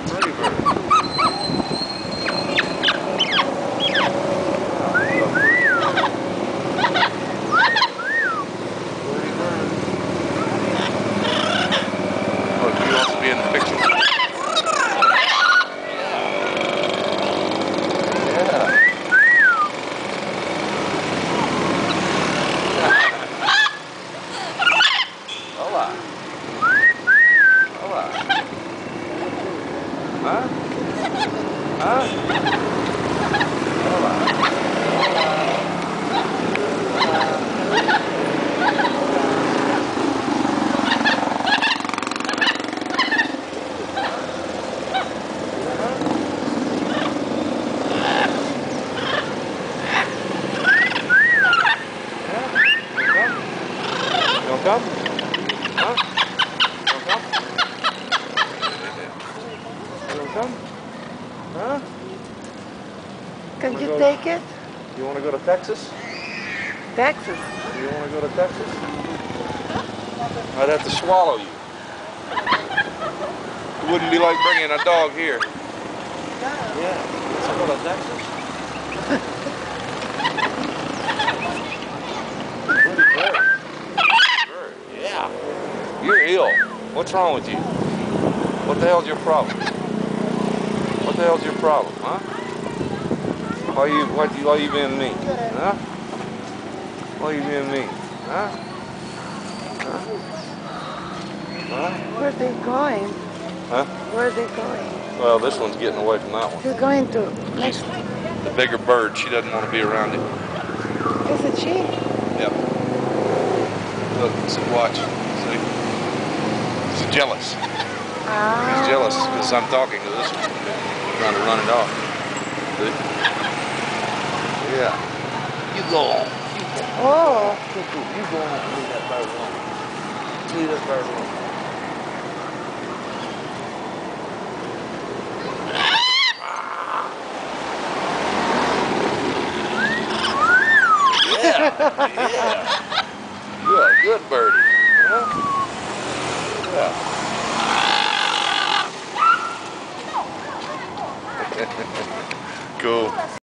pretty bird. Look, he wants to be in the picture. Hola. Hola. Huh? Huh? Hola. You wanna come? Huh? You wanna come? You wanna come? Huh? Can you take it? You wanna go to Texas? Texas. Do you wanna go to Texas? I'd have to swallow you. It wouldn't be like bringing a dog here. Yeah. Let's go to Texas. Pretty bird. Bird. Yeah. You're ill. What's wrong with you? What the hell's your problem? What the hell's your problem, huh? Why you being mean? Huh? Why you being mean? Huh? Huh? Huh? Where are they going? Huh? Where are they going? Well, this one's getting away from that one. She's going to next. The bigger bird, she doesn't want to be around it. Is it she? Yep. Look, see, watch. See? She's jealous. She's jealous because I'm talking to this one. Trying to run it off. See? Yeah. You go on. You go on. Oh. You go on and leave that bird alone. Leave that bird alone. Yeah. You're a good birdie. Huh? Yeah. Cool.